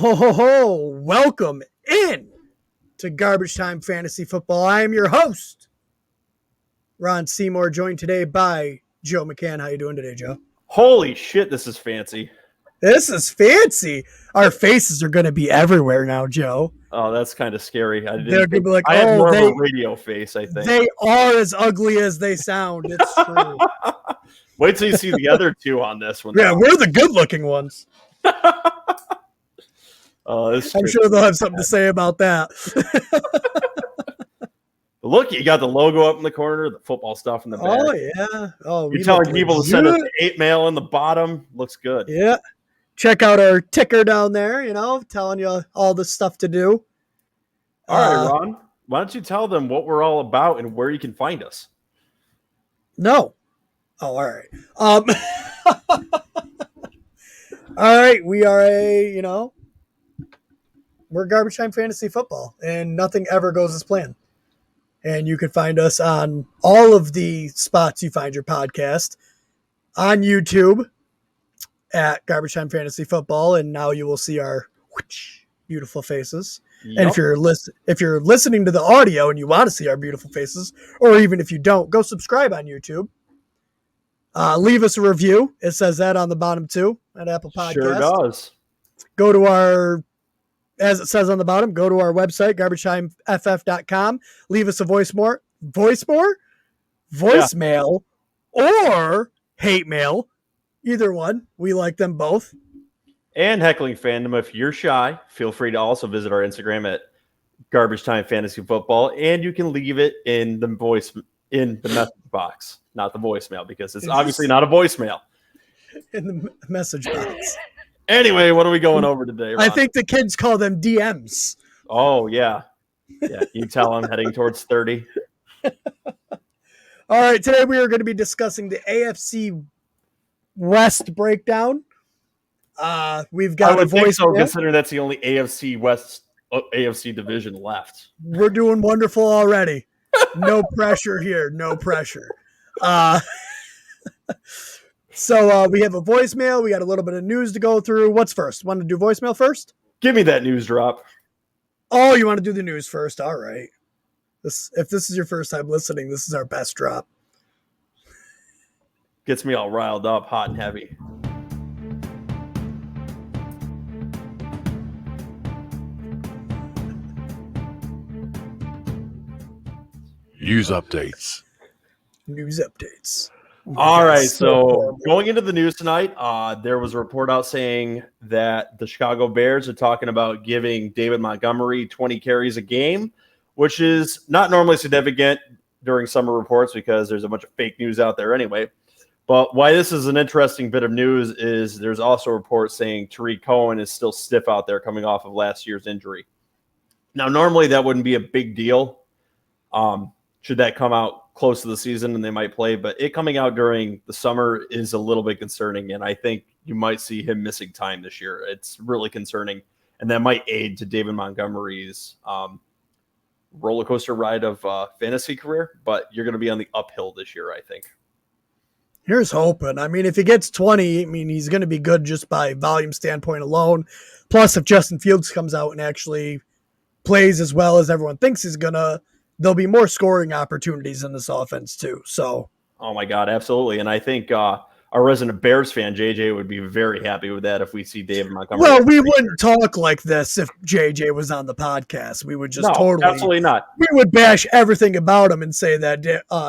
ho, ho, ho. Welcome in to Garbage Time Fantasy Football. I am your host, Ron Seymour, joined today by Joe McCann. How you doing today, Joe? Holy shit, this is fancy. This is fancy. Our faces are going to be everywhere now, Joe. Oh, that's kind of scary. They're going to be like, I have more of a radio face, I think. They are as ugly as they sound. It's true. Wait till you see the other two on this one. Yeah, we're the good-looking ones. I'm sure they'll have something to say about that. Look, you got the logo up in the corner, the football stuff in the back. Oh, yeah. Oh, you're telling people to send us the 8 mail in the bottom. Looks good. Yeah. Check out our ticker down there, telling you all the stuff to do. All right, Ron. Why don't you tell them what we're all about and where you can find us? No. Oh, all right. All right. We are we're Garbage Time Fantasy Football, and nothing ever goes as planned. And you can find us on all of the spots you find your podcast, on YouTube at Garbage Time Fantasy Football, and now you will see our beautiful faces. Yep. And if you're listening to the audio and you want to see our beautiful faces, or even if you don't, go subscribe on YouTube. Leave us a review. It says that on the bottom too at Apple Podcasts. Sure does. Go to as it says on the bottom, go to our website, garbagetimef.com. Leave us a voicemail, or hate mail. Either one. We like them both. And Heckling Fandom, if you're shy, feel free to also visit our Instagram at Garbage Time Fantasy Football, and you can leave it in the message box, not the voicemail, because it's obviously not a voicemail. In the message box. Anyway, what are we going over today, Ron? I think the kids call them DMs. Oh, yeah. Yeah, you tell I'm heading towards 30. All right, today we are going to be discussing the AFC West breakdown. We've got a voice. So considering that's the only AFC West AFC division left. We're doing wonderful already. No pressure here. No pressure. So we have a voicemail. We got a little bit of news to go through. What's first? Want to do voicemail first? Give me that news drop. Oh, you want to do the news first? All right. If this is your first time listening, this is our best drop. Gets me all riled up, hot and heavy. News updates. All right, so going into the news tonight, there was a report out saying that the Chicago Bears are talking about giving David Montgomery 20 carries a game, which is not normally significant during summer reports because there's a bunch of fake news out there anyway. But why this is an interesting bit of news is there's also reports saying Tariq Cohen is still stiff out there coming off of last year's injury. Now, normally that wouldn't be a big deal. Should that come out close to the season and they might play, but it coming out during the summer is a little bit concerning, and I think you might see him missing time this year. It's really concerning, and that might aid to David Montgomery's roller coaster ride of fantasy career, but you're going to be on the uphill this year, I think. Here's hoping. I mean, if he gets 20, he's going to be good just by volume standpoint alone. Plus, if Justin Fields comes out and actually plays as well as everyone thinks he's going to, there'll be more scoring opportunities in this offense too. So, oh my God, absolutely. And I think our resident Bears fan, JJ, would be very happy with that if we see David Montgomery. Well, we wouldn't talk like this if JJ was on the podcast. We would just absolutely not. We would bash everything about him and say that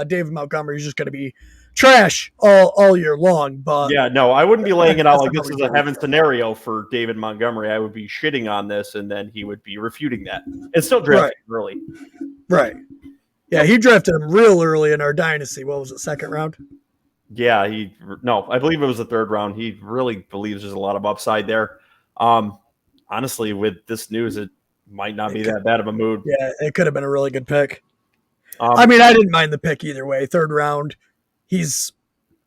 David Montgomery is just going to be trash all year long. But yeah, no, I wouldn't be laying it out like this is a heaven scenario for David Montgomery. I would be shitting on this, and then he would be refuting that. And still drafting early. Right. Yeah, he drafted him real early in our dynasty. What was it, second round? Yeah, I believe it was the third round. He really believes there's a lot of upside there. Honestly, with this news, it might not be that bad of a mood. Yeah, it could have been a really good pick. I didn't mind the pick either way. Third round.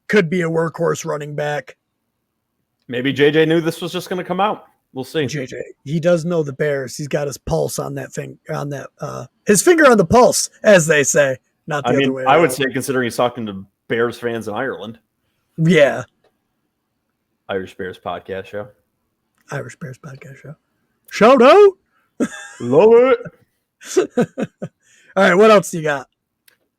Could be a workhorse running back. Maybe JJ knew this was just going to come out. We'll see. JJ, he does know the Bears. He's got his pulse on that thing, his finger on the pulse, as they say. Not the other way around. I would say, considering he's talking to Bears fans in Ireland. Yeah. Irish Bears podcast show. Shout out. Love it. All right, what else do you got?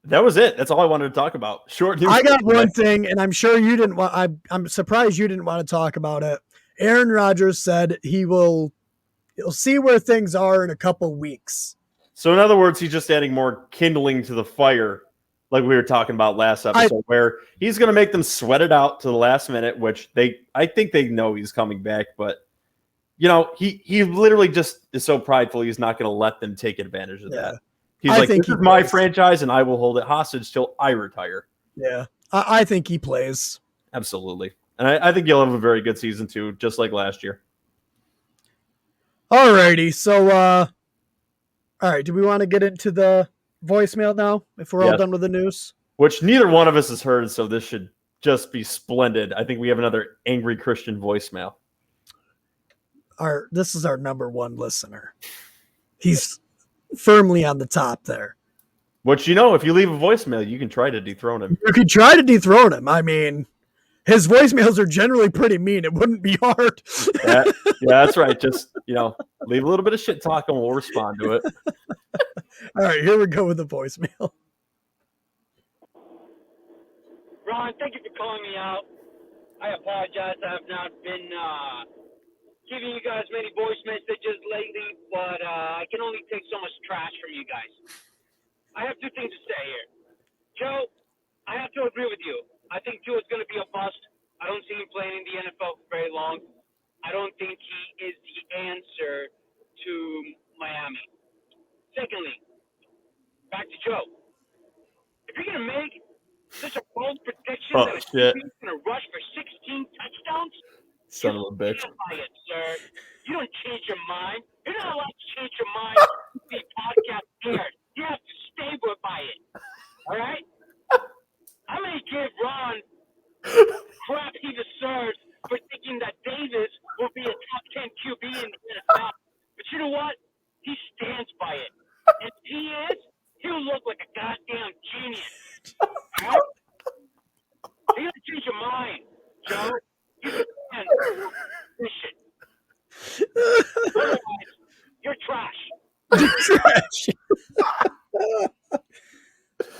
That was it. That's all I wanted to talk about. Short news. I got one thing, and I'm sure you didn't want. I'm surprised you didn't want to talk about it. Aaron Rodgers said he'll see where things are in a couple weeks. So in other words, he's just adding more kindling to the fire, like we were talking about last episode, where he's going to make them sweat it out to the last minute, which I think they know he's coming back, but he literally just is so prideful he's not going to let them take advantage of that. He's like, this is my franchise, and I will hold it hostage till I retire. Yeah, I think he plays. Absolutely. And I think he'll have a very good season, too, just like last year. All righty. So, all right, do we want to get into the voicemail now if we're all done with the news? Which neither one of us has heard, so this should just be splendid. I think we have another angry Christian voicemail. This is our number one listener. He's firmly on the top there. Which, if you leave a voicemail, you can try to dethrone him. You could try to dethrone him. I mean, his voicemails are generally pretty mean. It wouldn't be hard. Yeah, that's right. Just, leave a little bit of shit talk and we'll respond to it. All right, here we go with the voicemail. Ron, thank you for calling me out. I apologize. I have not been giving you guys many voice messages lately, but I can only take so much trash from you guys. I have two things to say here. Joe, I have to agree with you. I think Tua is going to be a bust. I don't see him playing in the NFL for very long. I don't think he is the answer to Miami. Secondly, back to Joe. If you're going to make such a bold prediction that he's going to rush for 16 touchdowns, son of a bitch. By it, sir. You don't change your mind. You're not allowed to change your mind. The podcast aired. You have to stay by it. All right? I'm going to give Ron crap he deserves for thinking that Davis will be a top 10 QB in the NFL. But you know what? He stands by it. And if he is, he'll look like a goddamn genius. All right? You got to change your mind, Joe. You can fish it. Otherwise, you're trash.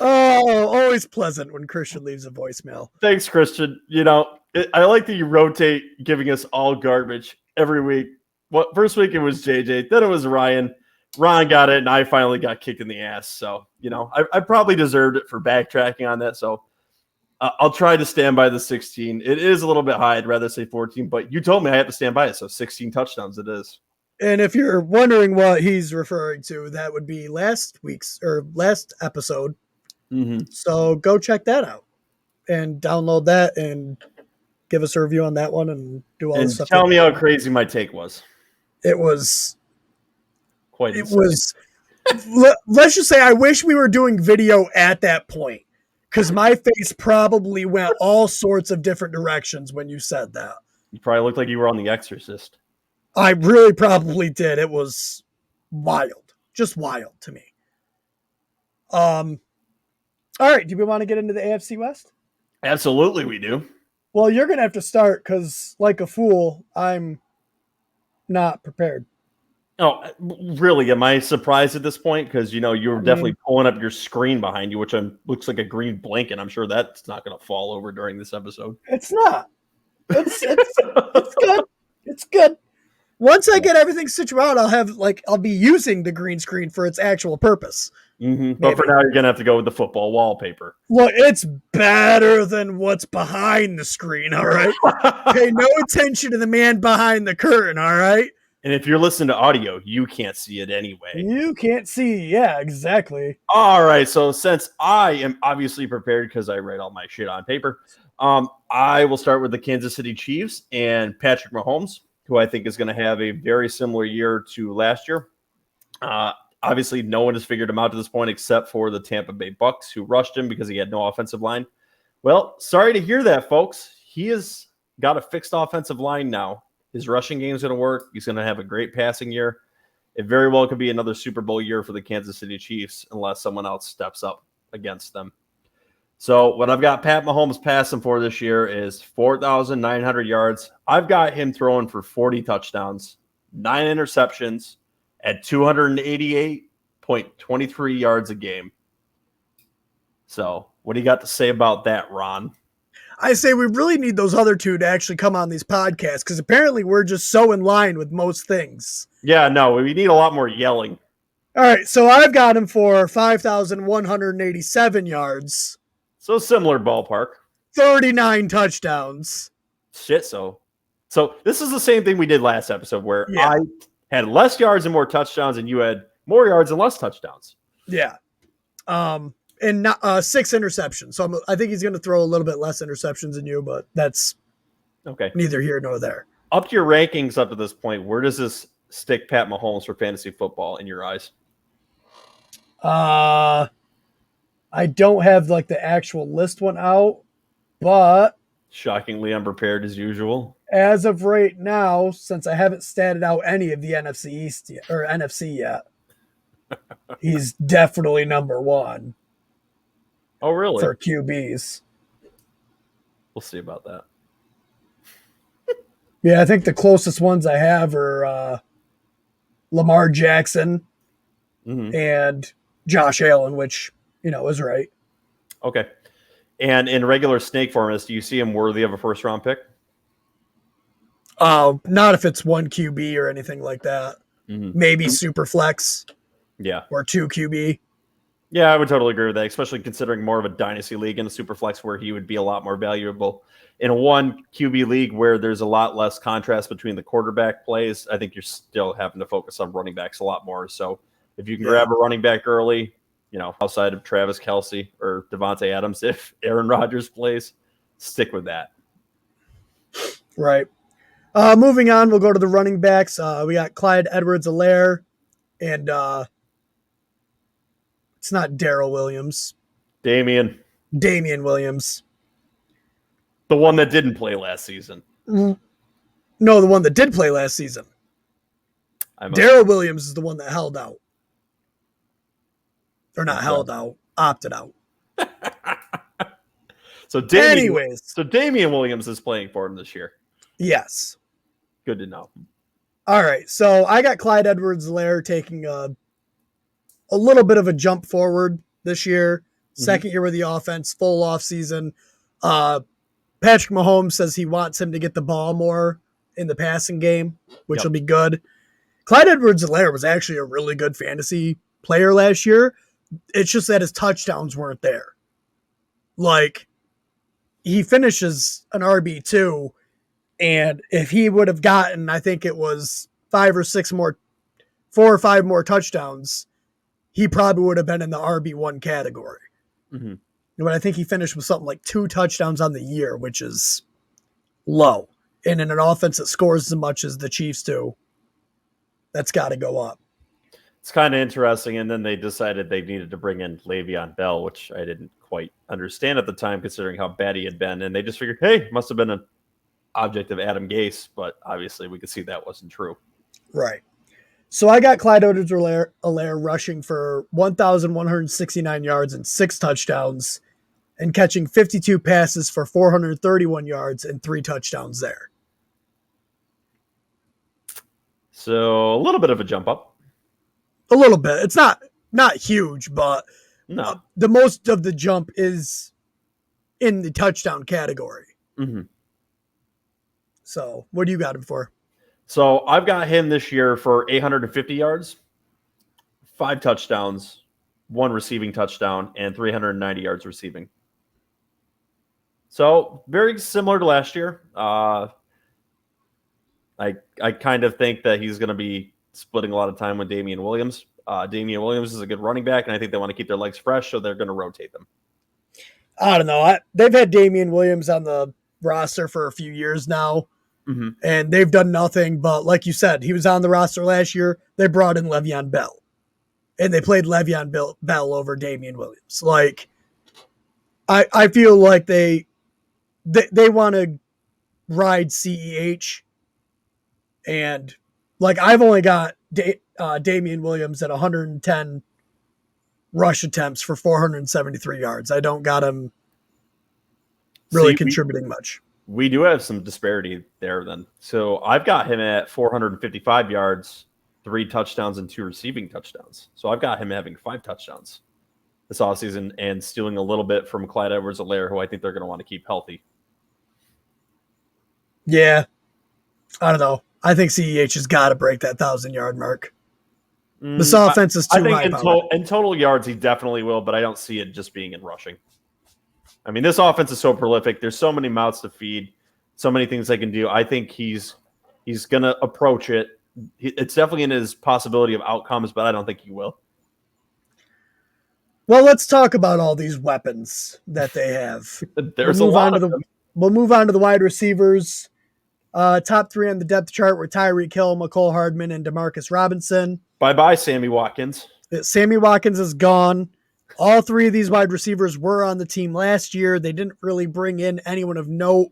Oh, always pleasant when Christian leaves a voicemail. Thanks, Christian. I like that you rotate giving us all garbage every week. First week it was JJ, then it was Ryan. Ron got it, and I finally got kicked in the ass. So, I probably deserved it for backtracking on that. So, I'll try to stand by the 16. It is a little bit high. I'd rather say 14, but you told me I have to stand by it. So 16 touchdowns it is. And if you're wondering what he's referring to, that would be last episode. Mm-hmm. So go check that out and download that and give us a review on that one and do all this stuff. Tell me how crazy my take was. It was quite. Let's just say I wish we were doing video at that point. Because my face probably went all sorts of different directions when you said that. You probably looked like you were on The Exorcist. I really probably did. It was wild. Just wild to me. All right. Do we want to get into the AFC West? Absolutely, we do. Well, you're going to have to start because, like a fool, I'm not prepared. Oh, really? Am I surprised at this point? Because, you were definitely pulling up your screen behind you, which looks like a green blanket. I'm sure that's not going to fall over during this episode. It's not. It's good. It's good. Once I get everything situated, I'll be using the green screen for its actual purpose. Mm-hmm. But for now, you're going to have to go with the football wallpaper. Look, it's better than what's behind the screen, all right? Pay no attention to the man behind the curtain, all right? And if you're listening to audio, you can't see it anyway. You can't see. Yeah, exactly. All right. So since I am obviously prepared because I write all my shit on paper, I will start with the Kansas City Chiefs and Patrick Mahomes, who I think is going to have a very similar year to last year. Obviously, no one has figured him out to this point except for the Tampa Bay Bucks, who rushed him because he had no offensive line. Well, sorry to hear that, folks. He has got a fixed offensive line now. His rushing game is going to work. He's going to have a great passing year. It very well could be another Super Bowl year for the Kansas City Chiefs unless someone else steps up against them. So what I've got Pat Mahomes passing for this year is 4,900 yards. I've got him throwing for 40 touchdowns 9 interceptions at 288.23 yards a game. So what do you got to say about that, Ron? I say we really need those other two to actually come on these podcasts because apparently we're just so in line with most things. Yeah, no, we need a lot more yelling. All right, so I've got him for 5,187 yards. So similar ballpark. 39 touchdowns. Shit, so this is the same thing we did last episode where I had less yards and more touchdowns and you had more yards and less touchdowns. Yeah. And not 6 interceptions. So I think he's going to throw a little bit less interceptions than you, but that's okay. Neither here nor there. Up to your rankings up to this point, where does this stick Pat Mahomes for fantasy football in your eyes? I don't have like the actual list one out, but shockingly unprepared as usual. As of right now, since I haven't statted out any of the NFC East or NFC yet, he's definitely number one. Oh, really? For QBs. We'll see about that. Yeah, I think the closest ones I have are Lamar Jackson and Josh Allen, which, is right. Okay. And in regular snake formats, do you see him worthy of a first-round pick? Not if it's one QB or anything like that. Maybe super flex. Yeah. Or 2 QB. Yeah, I would totally agree with that, especially considering more of a dynasty league in a super flex where he would be a lot more valuable. In a 1 QB league where there's a lot less contrast between the quarterback plays, I think you're still having to focus on running backs a lot more. So if you can grab a running back early, outside of Travis Kelce or Devontae Adams, if Aaron Rodgers plays, stick with that. Right. Moving on, we'll go to the running backs. We got Clyde Edwards-Helaire and it's not Darrell Williams. Damian Williams. The one that didn't play last season. No, the one that did play last season. Darrell Williams is the one that held out. Or not held out, opted out. So Damian Williams is playing for him this year. Yes. Good to know. All right, so I got Clyde Edwards-Helaire taking a little bit of a jump forward this year. Second year with the offense, full off season. Patrick Mahomes says he wants him to get the ball more in the passing game, which will be good. Clyde Edwards-Helaire was actually a really good fantasy player last year. It's just that his touchdowns weren't there. Like, he finishes an RB2, and if he would have gotten, I think it was 4 or 5 more touchdowns, he probably would have been in the RB1 category. But I think he finished with something like 2 touchdowns on the year, which is low. And in an offense that scores as much as the Chiefs do, that's got to go up. It's kind of interesting. And then they decided they needed to bring in Le'Veon Bell, which I didn't quite understand at the time, considering how bad he had been. And they just figured, hey, must have been an object of Adam Gase. But obviously we could see that wasn't true. Right. So I got Clyde Edwards-Helaire rushing for 1,169 yards and 6 touchdowns and catching 52 passes for 431 yards and 3 touchdowns there. So a little bit of a jump up. A little bit. It's not huge, but no. The most of the jump is in the touchdown category. So what do you got him for? So I've got him this year for 850 yards, 5 touchdowns, 1 receiving touchdown, and 390 yards receiving. So very similar to last year. I kind of think that he's going to be splitting a lot of time with Damian Williams. Damian Williams is a good running back, and I think they want to keep their legs fresh, so they're going to rotate them. I don't know. They've had Damian Williams on the roster for a few years now. And they've done nothing but, like you said, he was on the roster last year. They brought in Le'Veon Bell. And they played Le'Veon Bell over Damian Williams. Like, I feel like they want to ride CEH. And, like, I've only got Damian Williams at 110 rush attempts for 473 yards. I don't got him really contributing much. we do have some disparity there then. So I've got him at 455 yards, 3 touchdowns, and 2 receiving touchdowns. So I've got him having 5 touchdowns this offseason and stealing a little bit from Clyde Edwards-Helaire, who I think they're going to want to keep healthy. Yeah. I don't know. I think CEH has got to break that 1,000-yard mark. This offense is too high. In total yards, he definitely will, but I don't see it just being in rushing. I mean, this offense is so prolific. There's so many mouths to feed, so many things they can do. I think he's going to approach it. It's definitely in his possibility of outcomes, but I don't think he will. Well, let's talk about all these weapons that they have. There's a lot of them. We'll move on to the wide receivers. Top 3 on the depth chart were Tyreek Hill, McCole Hardman, and Demarcus Robinson. Bye-bye, Sammy Watkins. Sammy Watkins is gone. All 3 of these wide receivers were on the team last year. They didn't really bring in anyone of note.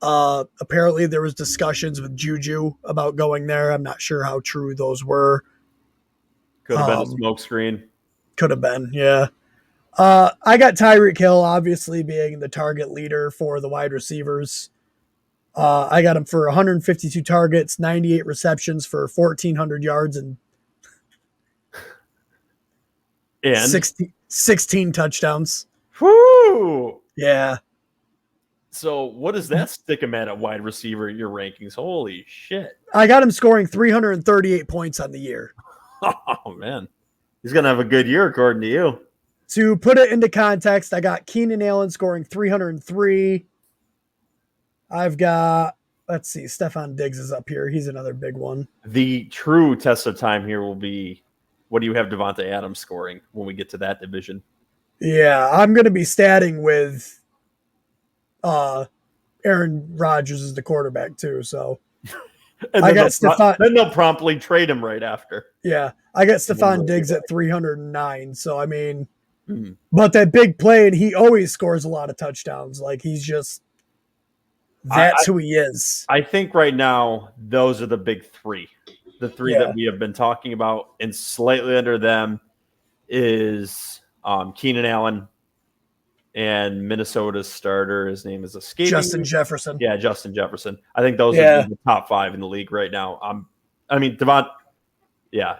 Apparently, there was discussions with Juju about going there. I'm not sure how true those were. Could have been a smokescreen. Could have been, yeah. I got Tyreek Hill, obviously being the target leader for the wide receivers. I got him for 152 targets, 98 receptions for 1,400 yards, and 16 touchdowns. Whoo! Yeah. So what does that stick him at wide receiver in your rankings? Holy shit. I got him scoring 338 points on the year. Oh, man. He's going to have a good year, according to you. To put it into context, I got Keenan Allen scoring 303. I've got, let's see, Stephon Diggs is up here. He's another big one. The true test of time here will be, what do you have Devontae Adams scoring when we get to that division? Yeah, I'm going to be statting with Aaron Rodgers as the quarterback too. So and I got Stephon. Then they'll promptly trade him right after. Yeah, I got Stephon Diggs at 309. So I mean, but that big play, and he always scores a lot of touchdowns. Like he's just that's who he is. I think right now those are the big 3. The 3 that we have been talking about, and slightly under them is Keenan Allen and Minnesota's starter. His name is escaping. Justin Jefferson. Yeah, Justin Jefferson. I think those are the top 5 in the league right now. I mean, DeAndre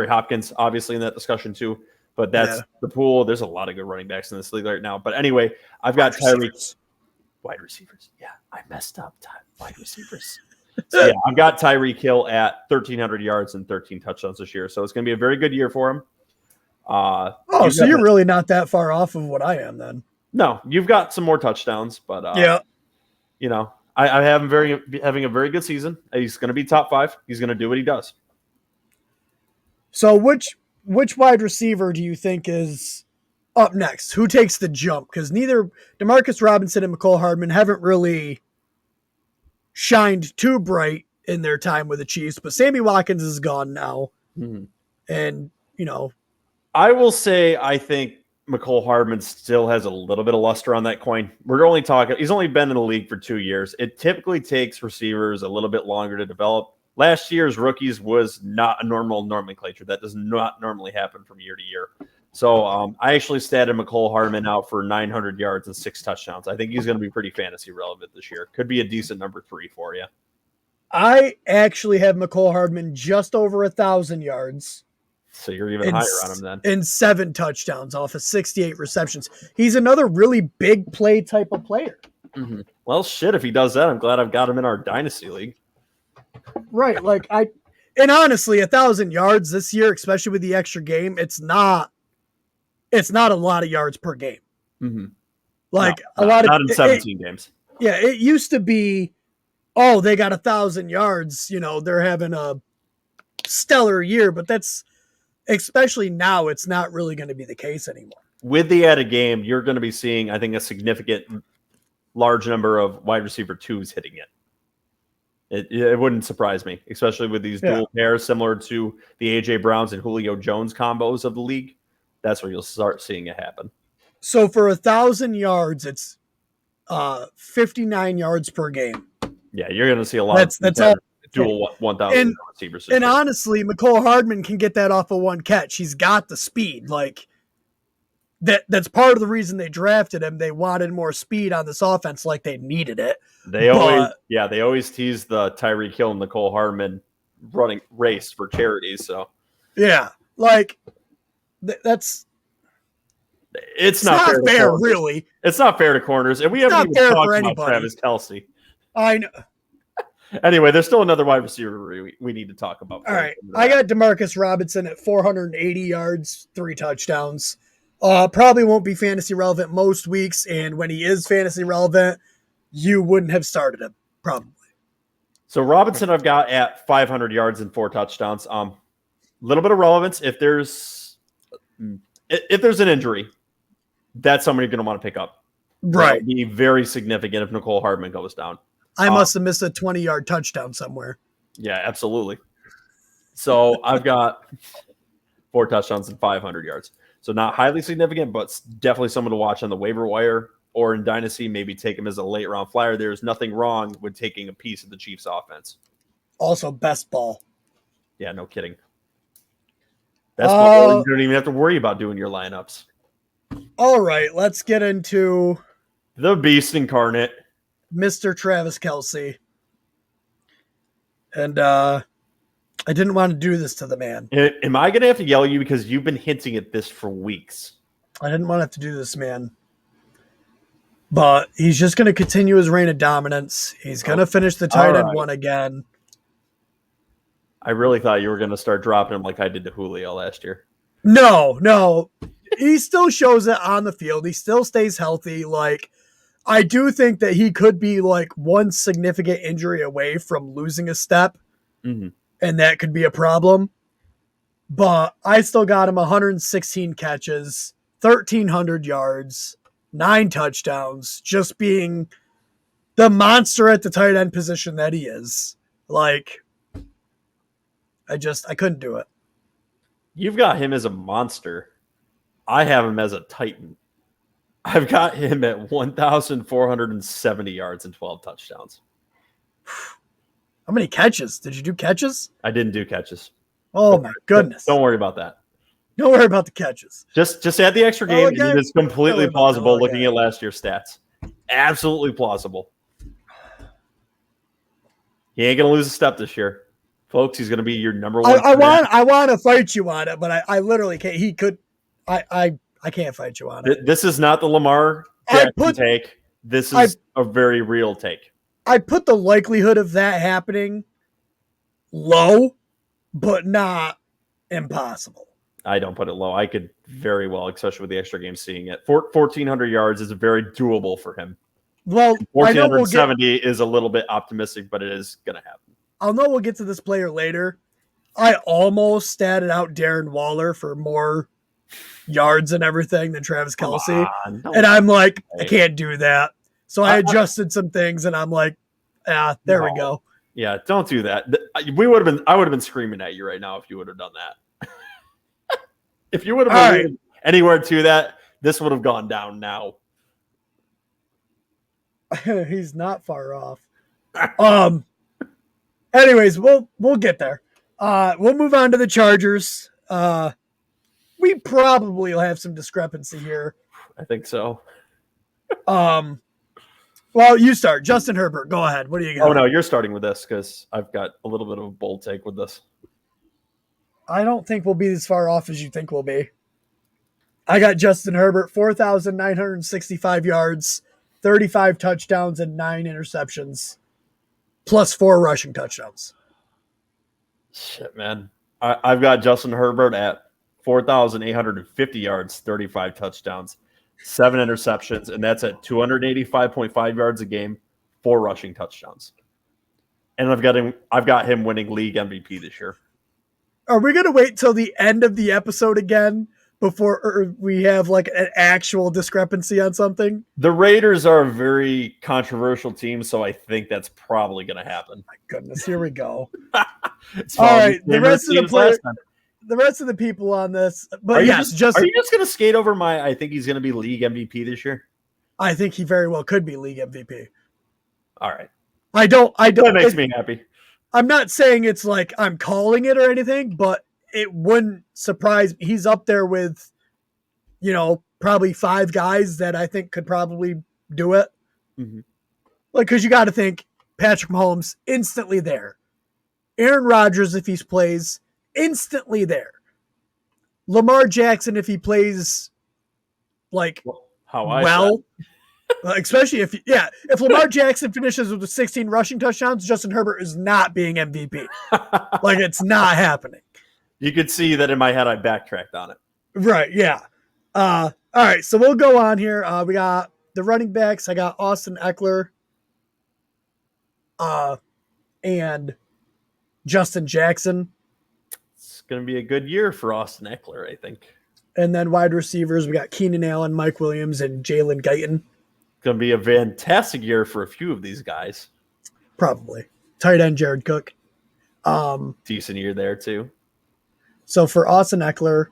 Hopkins, obviously in that discussion too. But that's the pool. There's a lot of good running backs in this league right now. But anyway, I've got Tyreek. Wide receivers. Yeah, I messed up. Wide receivers. So yeah, I've got Tyreek Hill at 1,300 yards and 13 touchdowns this year. So it's going to be a very good year for him. So you're really not that far off of what I am then. No, you've got some more touchdowns, but you know, I have him having a very good season. He's going to be top 5. He's going to do what he does. So which wide receiver do you think is up next? Who takes the jump? Because neither Demarcus Robinson and McCole Hardman haven't really shined too bright in their time with the Chiefs, but Sammy Watkins is gone now. Mm-hmm. And, you know, I will say I think McCole Hardman still has a little bit of luster on that coin. We're only talking, he's only been in the league for 2 years. It typically takes receivers a little bit longer to develop. Last year's rookies was not a normal nomenclature. That does not normally happen from year to year. So I actually statted McCole Hardman out for 900 yards and 6 touchdowns. I think he's going to be pretty fantasy relevant this year. Could be a decent number 3 for you. I actually have McCole Hardman just over 1,000 yards. So you're even higher on him then. And 7 touchdowns off of 68 receptions. He's another really big play type of player. Mm-hmm. Well, shit, if he does that, I'm glad I've got him in our dynasty league. Right. And honestly, 1,000 yards this year, especially with the extra game, it's not a lot of yards per game. Mm-hmm. Not in 17 games. Yeah. It used to be, oh, they got 1,000 yards. You know, they're having a stellar year, but that's, especially now, it's not really going to be the case anymore. With the added game, you're going to be seeing, I think, a significant large number of wide receiver 2s hitting it. It wouldn't surprise me, especially with these dual pairs similar to the A.J. Browns and Julio Jones combos of the league. That's where you'll start seeing it happen. So for 1,000 yards, it's 59 yards per game. Yeah, you're going to see a lot that's all. Dual 1,000 receivers. And honestly, McCole Hardman can get that off of one catch. He's got the speed. Like, that's part of the reason they drafted him. They wanted more speed on this offense, like they needed it. They always tease the Tyreek Hill and Nicole Hardman running race for charities. So yeah, like that's it's not fair, really. It's not fair to corners, and we haven't even talked about Travis Kelce. I know. Anyway, there's still another wide receiver we need to talk about. All right, I got Demarcus Robinson at 480 yards, 3 touchdowns. Probably won't be fantasy relevant most weeks, and when he is fantasy relevant, you wouldn't have started him, probably. So Robinson I've got at 500 yards and 4 touchdowns. Little bit of relevance. If there's an injury, that's somebody you're going to want to pick up. Right. That'll be very significant if Nicole Hardman goes down. I must have missed a 20-yard touchdown somewhere. Yeah, absolutely. So I've got 4 touchdowns and 500 yards. So not highly significant, but definitely someone to watch on the waiver wire or in Dynasty. Maybe take him as a late round flyer. There's nothing wrong with taking a piece of the Chiefs offense. Also, best ball. Yeah, no kidding. Best ball. You don't even have to worry about doing your lineups. All right, let's get into the beast incarnate, Mr. Travis Kelce. And I didn't want to do this to the man. Am I going to have to yell at you because you've been hinting at this for weeks? I didn't want to have to do this, man. But he's just going to continue his reign of dominance. He's going to finish the tight end one again. I really thought you were going to start dropping him like I did to Julio last year. No. He still shows it on the field. He still stays healthy. Like, I do think that he could be like one significant injury away from losing a step. Mm-hmm. And that could be a problem. But I still got him 116 catches, 1,300 yards, 9 touchdowns, just being the monster at the tight end position that he is. Like, I couldn't do it. You've got him as a monster. I have him as a titan. I've got him at 1,470 yards and 12 touchdowns. How many catches? Did you do catches? I didn't do catches. Oh, my goodness. Don't worry about that. Don't worry about the catches. Just add the extra game. And it's completely plausible looking at last year's stats. Absolutely plausible. He ain't going to lose a step this year. Folks, he's going to be your number one. I want to fight you on it, but I literally can't. He could. I can't fight you on it. This is not the Lamar Jackson take. This is a very real take. I put the likelihood of that happening low, but not impossible. I don't put it low. I could very well, especially with the extra game, seeing it. 1,400 yards is very doable for him. Well, 1,470 is a little bit optimistic, but it is going to happen. I'll know we'll get to this player later. I almost statted out Darren Waller for more yards and everything than Travis Kelce. And I'm like, I can't do that. So I adjusted some things and I'm like, there we go. Yeah, don't do that. I would have been screaming at you right now if you would have done that. If you would have been anywhere to that, this would have gone down now. He's not far off. Anyways, we'll get there. We'll move on to the Chargers. We probably will have some discrepancy here. I think so. Well, you start. Justin Herbert, go ahead. What do you got? Oh, no, you're starting with this because I've got a little bit of a bold take with this. I don't think we'll be as far off as you think we'll be. I got Justin Herbert, 4,965 yards, 35 touchdowns, and 9 interceptions, plus 4 rushing touchdowns. Shit, man. I've got Justin Herbert at 4,850 yards, 35 touchdowns, 7 interceptions, and that's at 285.5 yards a game, 4 rushing touchdowns. And I've got him winning league MVP this year. Are we going to wait till the end of the episode again before we have like an actual discrepancy on something? The Raiders are a very controversial team, so I think that's probably going to happen. My goodness, here we go. All right, the rest of the people on this, but are you just going to skate over my? I think he's going to be league MVP this year. I think he very well could be league MVP. All right, I don't. That makes me happy. I'm not saying it's like I'm calling it or anything, but it wouldn't surprise me. He's up there with probably 5 guys that I think could probably do it. Mm-hmm. Like, because you got to think Patrick Mahomes instantly there. Aaron Rodgers, if he plays, instantly there. Lamar Jackson, if he plays, like, especially if Lamar Jackson finishes with 16 rushing touchdowns, Justin Herbert is not being MVP. Like, it's not happening. You could see that in my head I backtracked on it. Right, yeah. All right, so we'll go on here. We got the running backs. I got Austin Eckler and Justin Jackson. It's going to be a good year for Austin Eckler, I think. And then wide receivers, we got Keenan Allen, Mike Williams, and Jalen Guyton. Going to be a fantastic year for a few of these guys. Probably. Tight end, Jared Cook. Decent year there, too. So for Austin Eckler,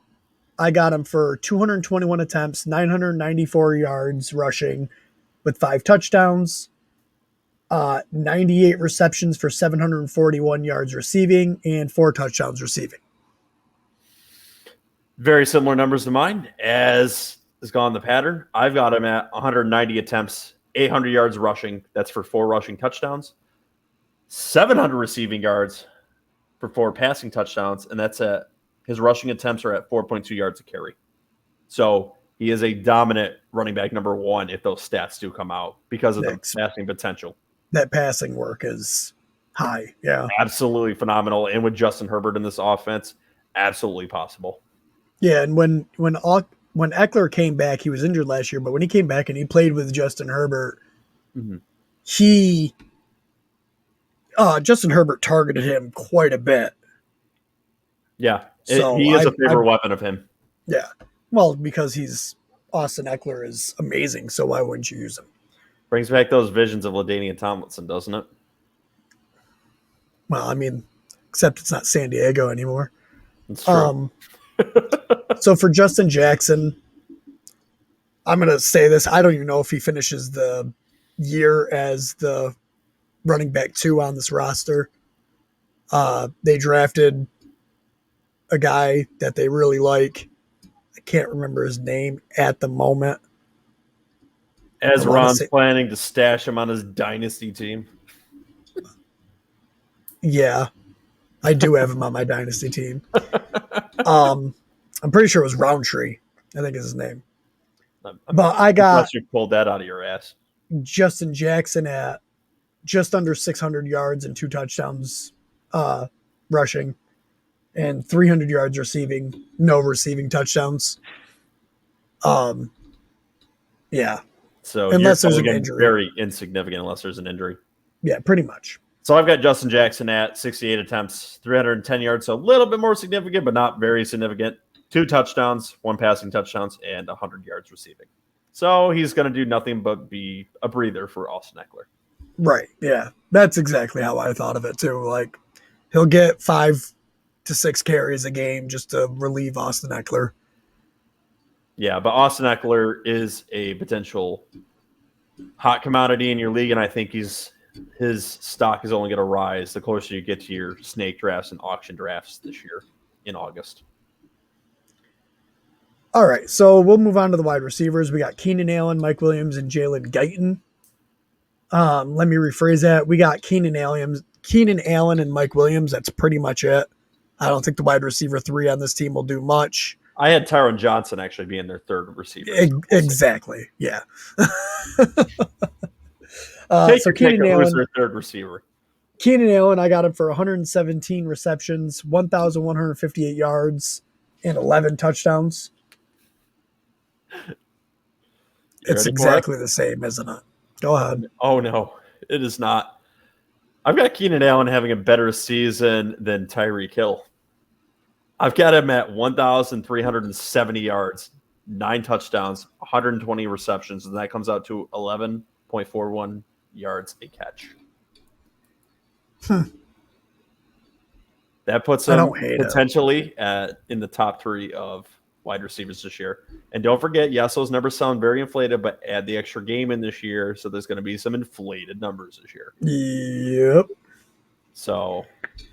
I got him for 221 attempts, 994 yards rushing with 5 touchdowns, 98 receptions for 741 yards receiving, and 4 touchdowns receiving. Very similar numbers to mine, as has gone the pattern. I've got him at 190 attempts, 800 yards rushing. That's for 4 rushing touchdowns, 700 receiving yards for 4 passing touchdowns, and that's at his rushing attempts are at 4.2 yards a carry. So he is a dominant running back number 1 if those stats do come out because of the passing potential. That passing work is high, yeah. Absolutely phenomenal. And with Justin Herbert in this offense, absolutely possible. Yeah, and when Eckler came back, he was injured last year, but when he came back and he played with Justin Herbert, Justin Herbert targeted him quite a bit. Yeah, so he is a favorite weapon of him. Yeah, well, because Austin Eckler is amazing, so why wouldn't you use him? Brings back those visions of LaDainian Tomlinson, doesn't it? Well, I mean, except it's not San Diego anymore. It's true. So for Justin Jackson, I'm going to say this. I don't even know if he finishes the year as the running back 2 on this roster. They drafted a guy that they really like. I can't remember his name at the moment. As Ron's planning to stash him on his dynasty team. Yeah, I do have him on my dynasty team. I'm pretty sure it was Roundtree, I think is his name. But I got... Unless you pulled that out of your ass. Justin Jackson at just under 600 yards and 2 touchdowns rushing and 300 yards receiving, no receiving touchdowns. Yeah. So unless there's an injury. Very insignificant unless there's an injury. Yeah, pretty much. So I've got Justin Jackson at 68 attempts, 310 yards, so a little bit more significant, but not very significant. 2 touchdowns, 1 passing touchdowns, and 100 yards receiving. So he's going to do nothing but be a breather for Austin Eckler. Right, yeah. That's exactly how I thought of it, too. Like, he'll get 5 to 6 carries a game just to relieve Austin Eckler. Yeah, but Austin Eckler is a potential hot commodity in your league, and I think his stock is only going to rise the closer you get to your snake drafts and auction drafts this year in August. All right, so we'll move on to the wide receivers. We got Keenan Allen, Mike Williams, and Jalen Guyton. Let me rephrase that. We got Keenan Allen, and Mike Williams. That's pretty much it. I don't think the wide receiver 3 on this team will do much. I had Tyron Johnson actually being their 3rd receiver. Exactly, yeah. So Keenan Allen, their 3rd receiver. Keenan Allen, I got him for 117 receptions, 1,158 yards, and 11 touchdowns. It's exactly the same, isn't it? Go ahead. Oh, no, it is not. I've got Keenan Allen having a better season than Tyreek Hill. I've got him at 1,370 yards, 9 touchdowns, 120 receptions, and that comes out to 11.41 yards a catch. That puts him potentially in the top 3 of wide receivers this year. And don't forget, yes, those numbers sound very inflated, but add the extra game in this year, so there's going to be some inflated numbers this year. Yep. So,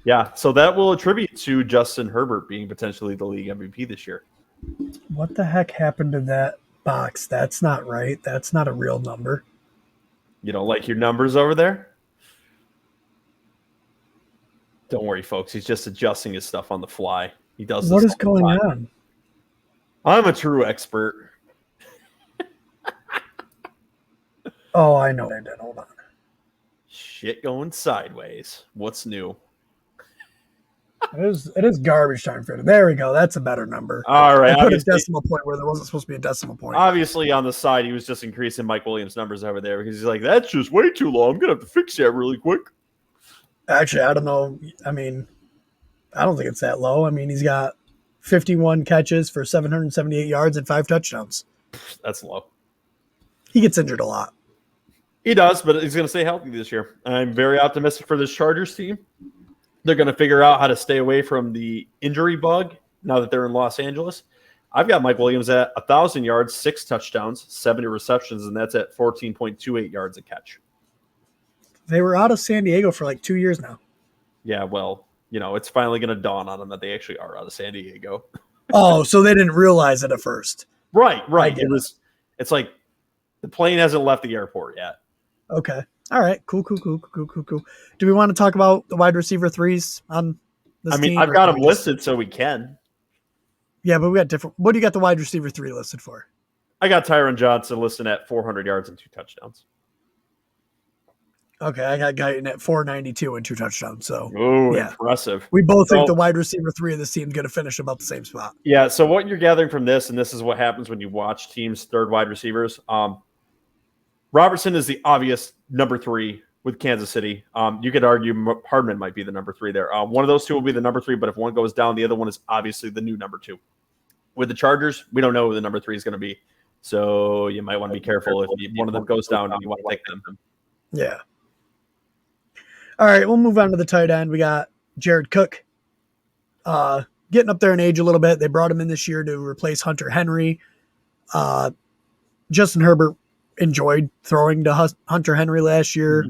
yeah, so that will attribute to Justin Herbert being potentially the league MVP this year. What the heck happened to that box? That's not right. That's not a real number. You don't like your numbers over there? Don't worry, folks. He's just adjusting his stuff on the fly. He does this. What is all the going time. on? I'm a true expert. Oh, I know what I did. Hold on. Shit going sideways. What's new? It is garbage time for it. There we go. That's a better number. All right. I put a decimal point where there wasn't supposed to be a decimal point. Obviously, on the side, he was just increasing Mike Williams' numbers over there because he's like, that's just way too low. I'm going to have to fix that really quick. Actually, I don't know. I mean, I don't think it's that low. I mean, he's got 51 catches for 778 yards and 5 touchdowns. That's low. He gets injured a lot. He does, but he's going to stay healthy this year. I'm very optimistic for this Chargers team. They're going to figure out how to stay away from the injury bug now that they're in Los Angeles. I've got Mike Williams at 1,000 yards, 6 touchdowns, 70 receptions, and that's at 14.28 yards a catch. They were out of San Diego for like 2 years now. Yeah, well, it's finally going to dawn on them that they actually are out of San Diego. Oh, so they didn't realize it at first. Right. It's like the plane hasn't left the airport yet. Okay. All right. Cool. Do we want to talk about the wide receiver threes on this team? I've got them listed so we can. Yeah, but we got different. What do you got the wide receiver 3 listed for? I got Tyron Johnson listed at 400 yards and 2 touchdowns. Okay, I got Guyton at 492 and 2 touchdowns. So, yeah. Impressive. We both think the wide receiver 3 of this team is going to finish about the same spot. Yeah, so what you're gathering from this, and this is what happens when you watch teams' third wide receivers, Robertson is the obvious number 3 with Kansas City. You could argue Hardman might be the number 3 there. One of those two will be the number 3, but if one goes down, the other one is obviously the new number 2. With the Chargers, we don't know who the number 3 is going to be. So you might want to be careful if one of them goes down and you want to take them. Yeah. All right, we'll move on to the tight end. We got Jared Cook getting up there in age a little bit. They brought him in this year to replace Hunter Henry. Justin Herbert enjoyed throwing to Hunter Henry last year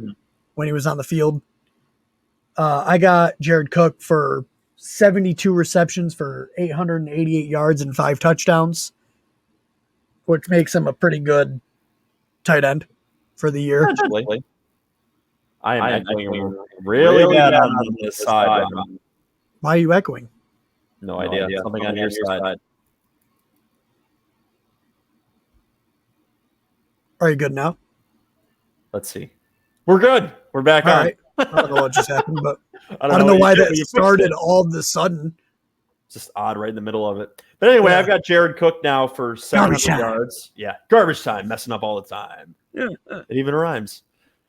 when he was on the field. I got Jared Cook for 72 receptions for 888 yards and 5 touchdowns, which makes him a pretty good tight end for the year. I am echoing really bad on this side. Why are you echoing? No idea. Something on your side. Are you good now? Let's see. We're good. We're back on. Right. I don't know what just happened, but I don't know why that started all of a sudden. It's just odd right in the middle of it. But anyway, I've got Jared Cook now for 700 yards. Yeah, garbage time, messing up all the time. Yeah. It even rhymes.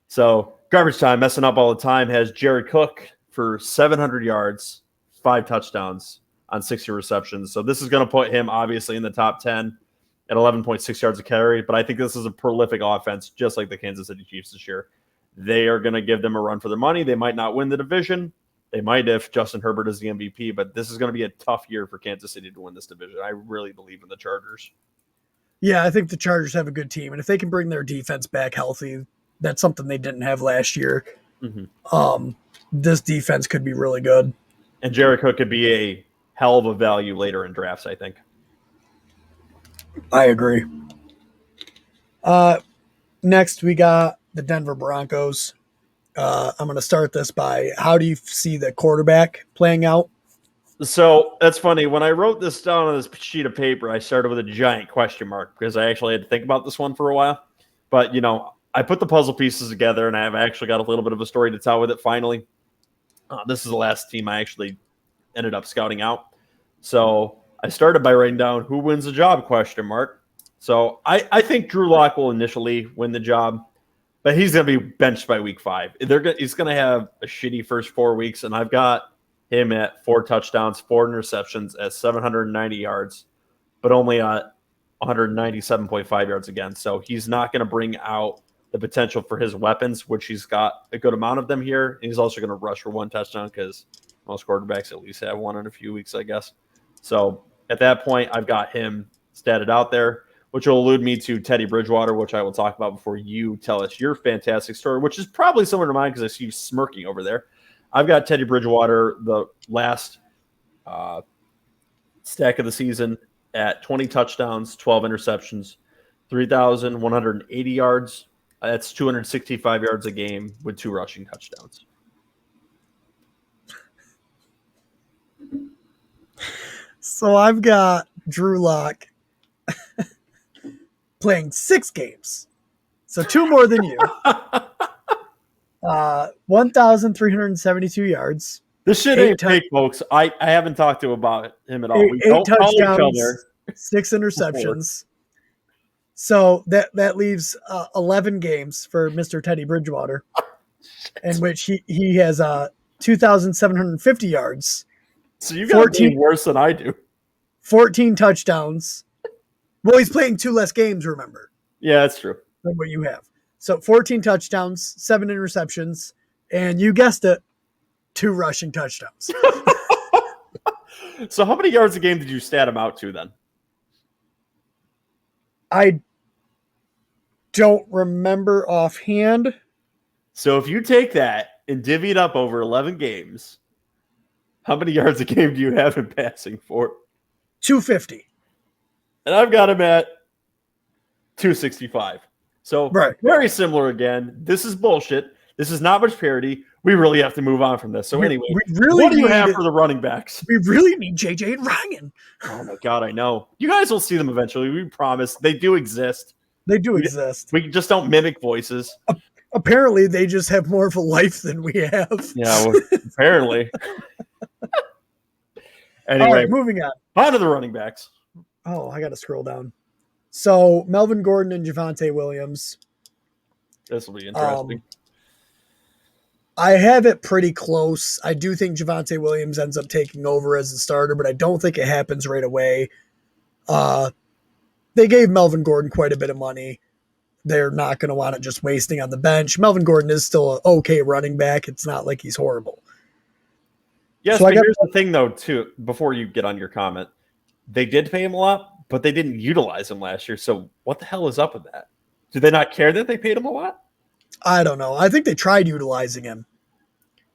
So garbage time, messing up all the time, has Jared Cook for 700 yards, 5 touchdowns on 60 receptions. So this is going to put him obviously in the top 10 at 11.6 yards a carry. But I think this is a prolific offense, just like the Kansas City Chiefs this year. They are going to give them a run for their money. They might not win the division. They might if Justin Herbert is the MVP, but this is going to be a tough year for Kansas City to win this division. I really believe in the Chargers. Yeah, I think the Chargers have a good team, and if they can bring their defense back healthy, that's something they didn't have last year. This defense could be really good. And Jared Cook could be a hell of a value later in drafts, I think. I agree. Next, we got the Denver Broncos. I'm going to start this by, how do you see the quarterback playing out? So that's funny. When I wrote this down on this sheet of paper, I started with a giant question mark because I actually had to think about this one for a while. But, I put the puzzle pieces together, and I've actually got a little bit of a story to tell with it finally. This is the last team I actually ended up scouting out. So I started by writing down who wins the job, question mark. So I think Drew Lock will initially win the job, but he's going to be benched by week 5. He's going to have a shitty first 4 weeks, and I've got him at 4 touchdowns, 4 interceptions at 790 yards, but only at 197.5 yards again. So he's not going to bring out the potential for his weapons, which he's got a good amount of them here. And he's also going to rush for 1 touchdown because most quarterbacks at least have 1 in a few weeks, I guess. So at that point, I've got him statted out there, which will allude me to Teddy Bridgewater, which I will talk about before you tell us your fantastic story, which is probably similar to mine because I see you smirking over there. I've got Teddy Bridgewater, the last stack of the season, at 20 touchdowns, 12 interceptions, 3,180 yards. That's 265 yards a game with 2 rushing touchdowns. So I've got Drew Lock playing 6 games. So 2 more than you. 1,372 yards. This shit ain't fake, folks. I haven't talked to about him at all. We 8 don't call each touchdowns, other. 6 interceptions. So that leaves 11 games for Mr. Teddy Bridgewater, in which he has 2,750 yards. So you got to be worse than I do. 14 touchdowns. Well, he's playing 2 less games, remember. Yeah, that's true. Than what you have. So 14 touchdowns, 7 interceptions, and you guessed it, 2 rushing touchdowns. So how many yards a game did you stat him out to then? I don't remember offhand. So if you take that and divvy it up over 11 games, how many yards a game do you have him passing for? 250. And I've got him at 265. So very similar again. This is bullshit. This is not much parity. We really have to move on from this. So anyway, what do you have for the running backs? We really need JJ and Ryan. Oh my God, I know. You guys will see them eventually. We promise. They do exist. They do exist. We just don't mimic voices. Apparently, they just have more of a life than we have. Yeah, well, apparently. Anyway, all right, moving on to the running backs. Oh, I got to scroll down. So, Melvin Gordon and Javonte Williams. This will be interesting. I have it pretty close. I do think Javonte Williams ends up taking over as the starter, but I don't think it happens right away. They gave Melvin Gordon quite a bit of money. They're not going to want it just wasting on the bench. Melvin Gordon is still an okay running back. It's not like he's horrible. Yes, so but here's the thing, though, too, before you get on your comment. They did pay him a lot, but they didn't utilize him last year. So what the hell is up with that? Do they not care that they paid him a lot? I don't know. I think they tried utilizing him.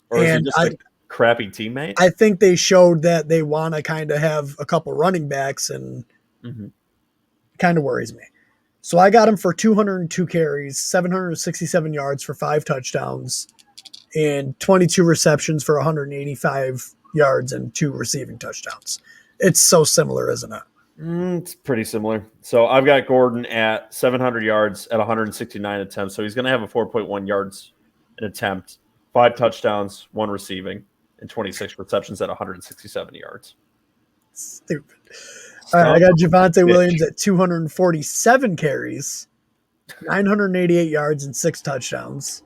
Or is he just a crappy teammate? I think they showed that they want to kind of have a couple running backs, and kind of worries me. So I got him for 202 carries, 767 yards for 5 touchdowns, and 22 receptions for 185 yards and 2 receiving touchdowns. It's so similar, isn't it? It's pretty similar. So I've got Gordon at 700 yards at 169 attempts. So he's going to have a 4.1 yards an attempt, 5 touchdowns, 1 receiving, and 26 receptions at 167 yards. Stupid. All right, I got Javonte Williams at 247 carries, 988 yards, and 6 touchdowns,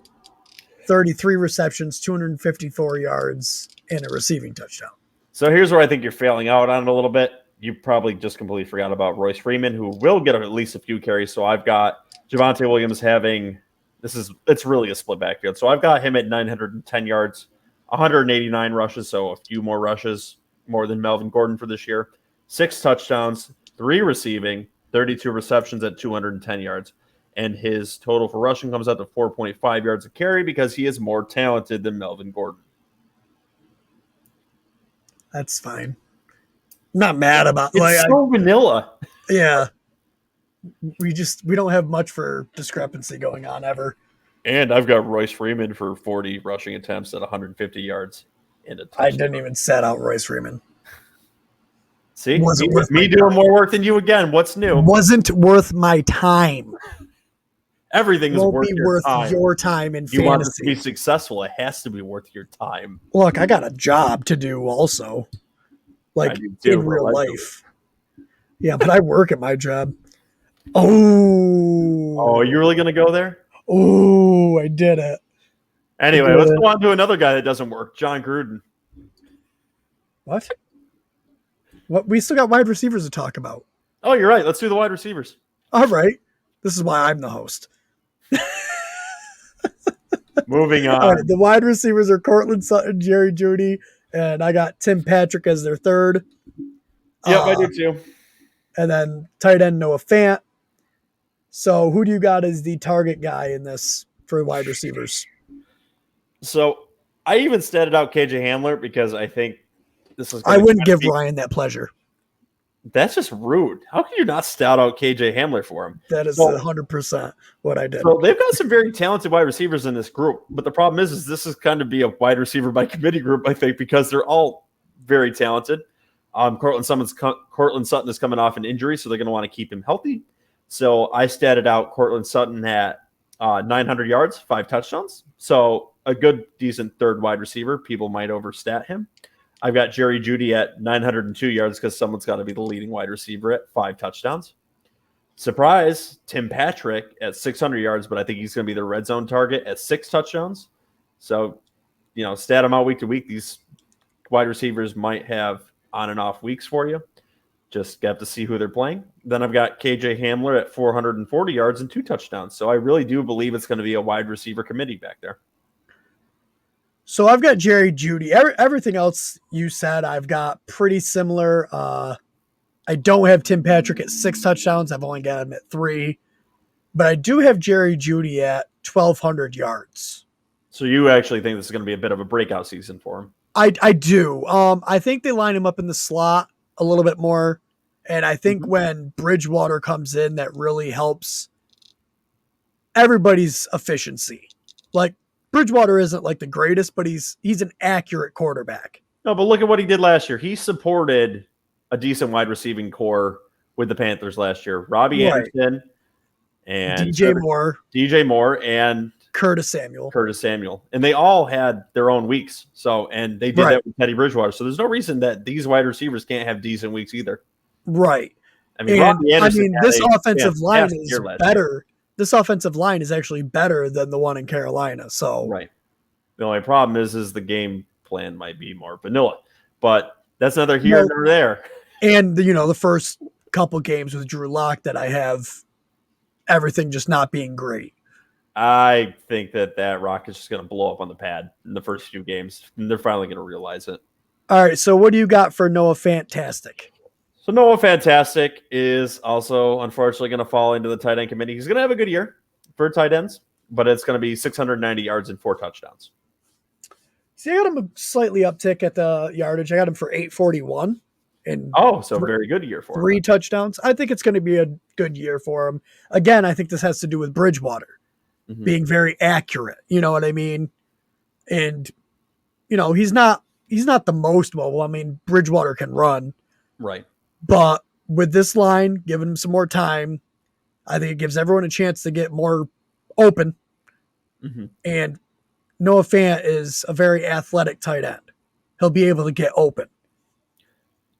33 receptions, 254 yards, and a receiving touchdown. So here's where I think you're failing out on it a little bit. You probably just completely forgot about Royce Freeman, who will get at least a few carries. So I've got Javonte Williams having it's really a split backfield. So I've got him at 910 yards, 189 rushes, so a few more rushes, more than Melvin Gordon for this year. 6 touchdowns, 3 receiving, 32 receptions at 210 yards. And his total for rushing comes out to 4.5 yards a carry because he is more talented than Melvin Gordon. That's fine. I'm not mad about it. It's so vanilla. Yeah. We don't have much for discrepancy going on ever. And I've got Royce Freeman for 40 rushing attempts at 150 yards and a touchdown. I didn't even set out Royce Freeman. See, me doing more work than you again. What's new? Wasn't worth my time. Everything is worth your time in fantasy. You want it to be successful, it has to be worth your time. Look, I got a job to do also. Like in real life. Yeah, but I work at my job. Oh, are you really going to go there? Oh, I did it. Anyway, let's go on to another guy that doesn't work, John Gruden. What? We still got wide receivers to talk about. Oh, you're right. Let's do the wide receivers. All right. This is why I'm the host. Moving on. All right, the wide receivers are Cortland Sutton, Jerry Jeudy, and I got Tim Patrick as their third. Yep, I do too. And then tight end Noah Fant. So who do you got as the target guy in this for wide receivers? So I even statted out KJ Hamler because I think this is. I wouldn't give Ryan that pleasure. That's just rude. How can you not stout out KJ Hamler for him? That is 100% what I did. So they've got some very talented wide receivers in this group, but the problem is this is kind of be a wide receiver by committee group, I think, because they're all very talented. Cortland Sutton is coming off an injury, so they're going to want to keep him healthy. So I statted out Cortland Sutton at 900 yards, 5 touchdowns. So a good, decent third wide receiver. People might overstat him. I've got Jerry Jeudy at 902 yards because someone's got to be the leading wide receiver at 5 touchdowns. Surprise, Tim Patrick at 600 yards, but I think he's going to be the red zone target at 6 touchdowns. So, stat them out week to week. These wide receivers might have on and off weeks for you. Just have to see who they're playing. Then I've got KJ Hamler at 440 yards and 2 touchdowns. So I really do believe it's going to be a wide receiver committee back there. So I've got Jerry Jeudy. Everything else you said, I've got pretty similar. I don't have Tim Patrick at 6 touchdowns. I've only got him at 3. But I do have Jerry Jeudy at 1,200 yards. So you actually think this is going to be a bit of a breakout season for him? I do. I think they line him up in the slot a little bit more. And I think when Bridgewater comes in, that really helps everybody's efficiency. Like, Bridgewater isn't like the greatest, but he's an accurate quarterback. No, but look at what he did last year. He supported a decent wide receiving core with the Panthers last year. Robbie Anderson and DJ Moore and Curtis Samuel. And they all had their own weeks. So, and they did that with Teddy Bridgewater. So there's no reason that these wide receivers can't have decent weeks either. Right. I mean, this offensive line is better. This offensive line is actually better than the one in Carolina. So right. The only problem is the game plan might be more vanilla, but that's neither here nor there. And the first couple games with Drew Lock that I have everything just not being great. I think that rock is just going to blow up on the pad in the first few games. And they're finally going to realize it. All right. So what do you got for Noah Fantastic? So Noah Fantastic is also unfortunately going to fall into the tight end committee. He's going to have a good year for tight ends, but it's going to be 690 yards and 4 touchdowns. See, I got him a slightly uptick at the yardage. I got him for 841. And very good year for him. 3 touchdowns. I think it's going to be a good year for him. Again, I think this has to do with Bridgewater being very accurate. You know what I mean? And, he's not the most mobile. I mean, Bridgewater can run. Right. But with this line, giving him some more time, I think it gives everyone a chance to get more open. And Noah Fant is a very athletic tight end. He'll be able to get open.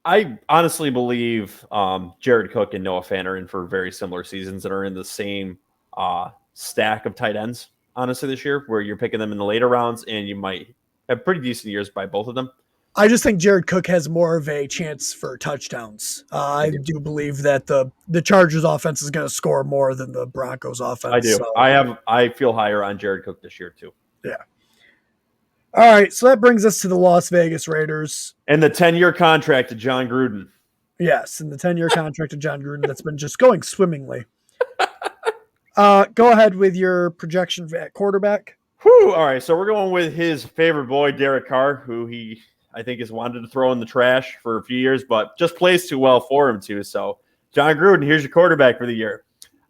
I honestly believe Jared Cook and Noah Fant are in for very similar seasons and are in the same stack of tight ends, honestly, this year, where you're picking them in the later rounds and you might have pretty decent years by both of them. I just think Jared Cook has more of a chance for touchdowns. I do believe that the Chargers offense is going to score more than the Broncos offense. I do. So. I feel higher on Jared Cook this year too. Yeah. All right, so that brings us to the Las Vegas Raiders. And the 10-year contract to John Gruden. Yes, and the 10-year contract to John Gruden that's been just going swimmingly. Go ahead with your projection at quarterback. Whew, all right, so we're going with his favorite boy, Derek Carr, who I think has wanted to throw in the trash for a few years, but just plays too well for him to. So, John Gruden, here's your quarterback for the year.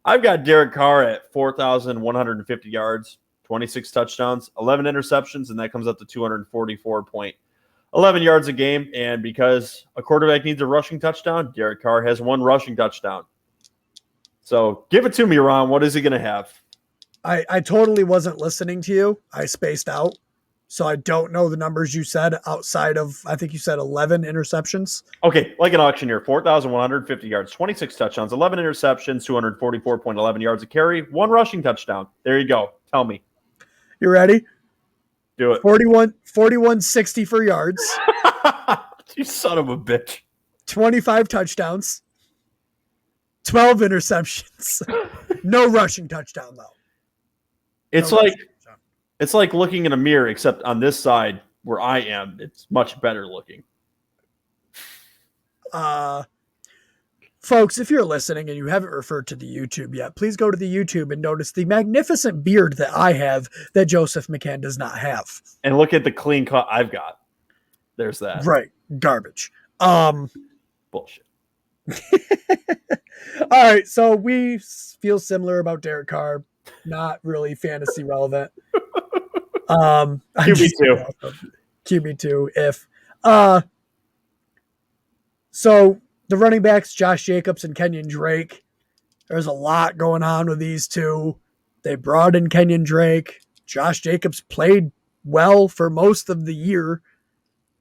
I've got Derek Carr at 4,150 yards, 26 touchdowns, 11 interceptions, and that comes up to 244.11 yards a game. And because a quarterback needs a rushing touchdown, Derek Carr has 1 rushing touchdown. So, give it to me, Ron. What is he going to have? I totally wasn't listening to you. I spaced out. So I don't know the numbers you said outside of, I think you said 11 interceptions. Okay, like an auctioneer, 4,150 yards, 26 touchdowns, 11 interceptions, 244.11 yards a carry, 1 rushing touchdown. There you go. Tell me. You ready? Do it. 41-60 for yards. You son of a bitch. 25 touchdowns. 12 interceptions. No rushing touchdown, though. It's like looking in a mirror, except on this side where I am, it's much better looking. Folks, if you're listening and you haven't referred to the YouTube yet, please go to the YouTube and notice the magnificent beard that I have that Joseph McCann does not have. And look at the clean cut I've got. There's that. Right. Garbage. Bullshit. All right, so we feel similar about Derek Carr. Not really fantasy relevant. QB2. QB2 if so the running backs, Josh Jacobs and Kenyon Drake. There's a lot going on with these two. They brought in Kenyon Drake. Josh Jacobs played well for most of the year.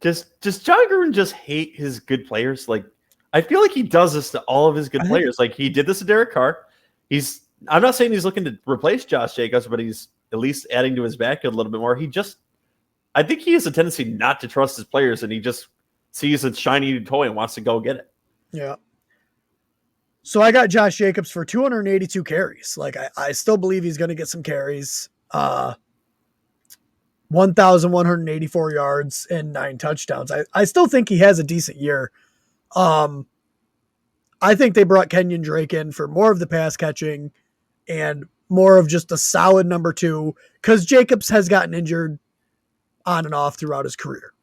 Does John Gruden just hate his good players? Like, I feel like he does this to all of his good players. Like, he did this to Derek Carr. I'm not saying he's looking to replace Josh Jacobs, but he's at least adding to his backfield a little bit more. I think he has a tendency not to trust his players, and he just sees a shiny toy and wants to go get it. Yeah. So I got Josh Jacobs for 282 carries. Like, I still believe he's going to get some carries. 1,184 yards and 9 touchdowns. I still think he has a decent year. I think they brought Kenyon Drake in for more of the pass catching and more of just a solid number 2 because Jacobs has gotten injured on and off throughout his career.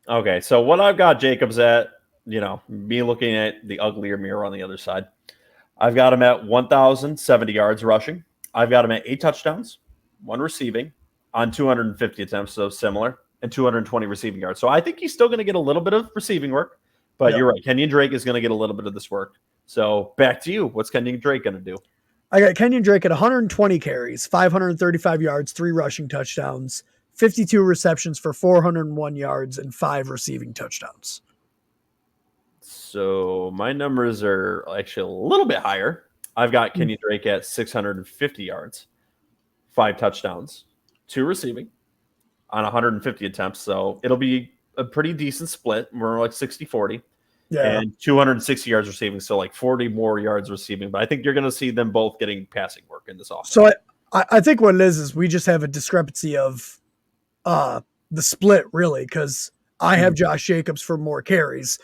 Okay, so what I've got Jacobs at, me looking at the uglier mirror on the other side, I've got him at 1,070 yards rushing. I've got him at 8 touchdowns, 1 receiving on 250 attempts, so similar, and 220 receiving yards. So I think he's still going to get a little bit of receiving work, but You're right. Kenyon Drake is going to get a little bit of this work. So back to you. What's Kenyon Drake going to do? I got Kenyon Drake at 120 carries, 535 yards, 3 rushing touchdowns, 52 receptions for 401 yards, and 5 receiving touchdowns. So my numbers are actually a little bit higher. I've got Kenyon Drake at 650 yards, 5 touchdowns, 2 receiving on 150 attempts. So it'll be a pretty decent split. We're like 60-40. Yeah. And 260 yards receiving. So like 40 more yards receiving. But I think you're going to see them both getting passing work in this offense. So I think what it is we just have a discrepancy of the split, really, because I have Josh Jacobs for more carries.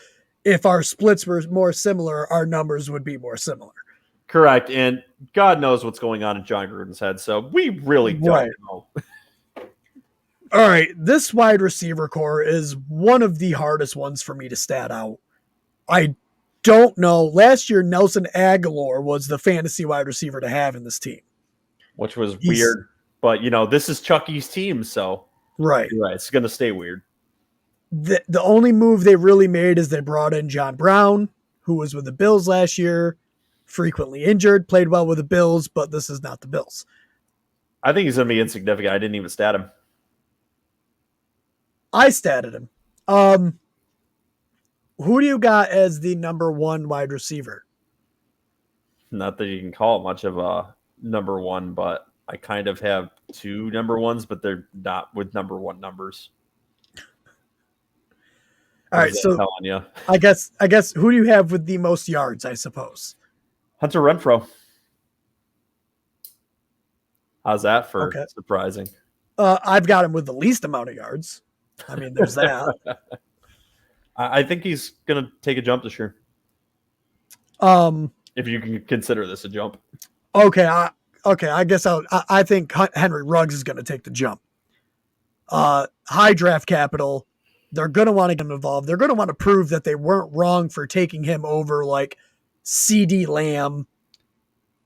If our splits were more similar, our numbers would be more similar. Correct. And God knows what's going on in John Gruden's head. So we really don't know. All right. This wide receiver core is one of the hardest ones for me to stat out. I don't know. Last year, Nelson Aguilar was the fantasy wide receiver to have in this team. Which was weird. But, this is Chucky's team, so. Right. You're right. It's going to stay weird. The only move they really made is they brought in John Brown, who was with the Bills last year, frequently injured, played well with the Bills, but this is not the Bills. I think he's going to be insignificant. I didn't even stat him. I statted him. Who do you got as the number 1 wide receiver? Not that you can call it much of a number 1, but I kind of have 2 number 1s, but they're not with number 1 numbers. All right, so I guess who do you have with the most yards, I suppose? Hunter Renfrow. How's that for surprising? I've got him with the least amount of yards. I mean, there's that. I think he's going to take a jump this year. If you can consider this a jump. Okay, I guess I think Henry Ruggs is going to take the jump. High draft capital. They're going to want to get him involved. They're going to want to prove that they weren't wrong for taking him over like CeeDee Lamb,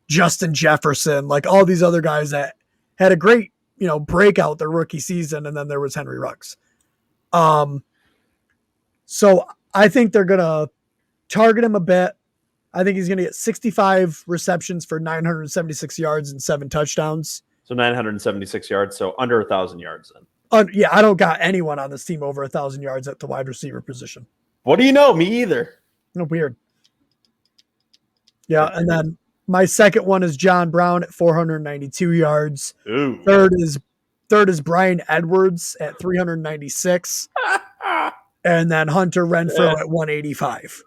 Justin Jefferson, like all these other guys that had a great, breakout their rookie season. And then there was Henry Ruggs. So I think they're going to target him a bit. I think he's going to get 65 receptions for 976 yards and 7 touchdowns. So 976 yards. So under 1,000 yards then. Yeah, I don't got anyone on this team over 1,000 yards at the wide receiver position. What do you know? Me either. No, weird. Yeah, and then my second one is John Brown at 492 yards. Ooh. Third is Brian Edwards at 396. And then Hunter Renfrow at 185.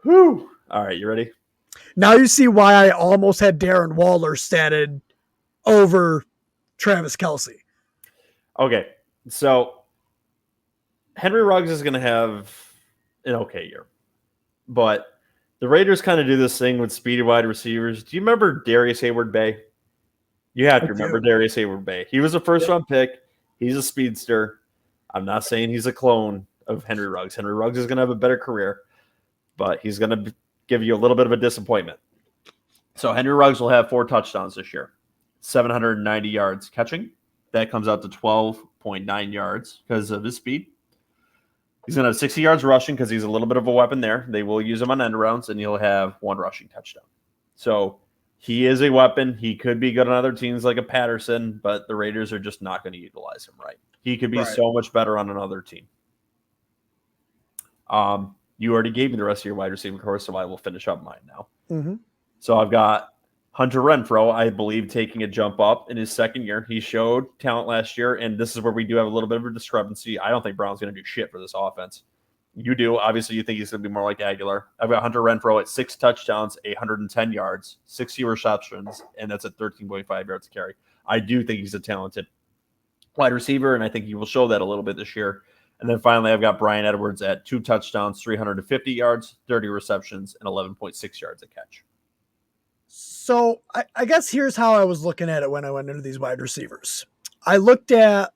Whew. All right, you ready? Now you see why I almost had Darren Waller statted over Travis Kelce. Okay, so Henry Ruggs is going to have an okay year. But the Raiders kind of do this thing with speedy wide receivers. Do you remember Darius Hayward-Bay? You have to remember Darius Hayward-Bay. He was a first-round pick. He's a speedster. I'm not saying he's a clone of Henry Ruggs. Henry Ruggs is going to have a better career. but he's going to give you a little bit of a disappointment. So Henry Ruggs will have 4 touchdowns this year, 790 yards catching. That comes out to 12.9 yards because of his speed. He's going to have 60 yards rushing because he's a little bit of a weapon there. They will use him on end rounds, and he'll have 1 rushing touchdown. So he is a weapon. He could be good on other teams like a Patterson, but the Raiders are just not going to utilize him right. He could be so much better on another team. You already gave me the rest of your wide receiver course, so I will finish up mine now. Mm-hmm. So I've got Hunter Renfrow, I believe, taking a jump up in his second year. He showed talent last year, and this is where we do have a little bit of a discrepancy. I don't think Brown's going to do shit for this offense. You do. Obviously, you think he's going to be more like Aguilar. I've got Hunter Renfrow at 6 touchdowns, 110 yards, 60 receptions, and that's at 13.5 yards a carry. I do think he's a talented wide receiver, and I think he will show that a little bit this year. And then finally, I've got Bryan Edwards at 2 touchdowns, 350 yards, 30 receptions, and 11.6 yards a catch. So I guess here's how I was looking at it when I went into these wide receivers. I looked at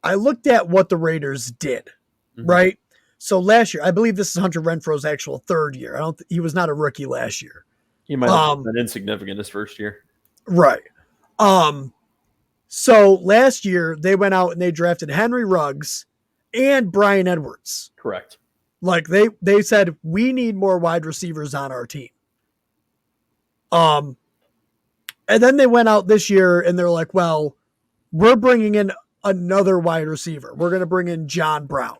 what the Raiders did, right? So last year, I believe this is Hunter Renfrow's actual 3rd year. He was not a rookie last year. He might have been insignificant his first year. Right. So last year they went out and they drafted Henry Ruggs and Bryan Edwards. Correct. Like they said, we need more wide receivers on our team. And then they went out this year and they're like, well, we're bringing in another wide receiver. We're going to bring in John Brown.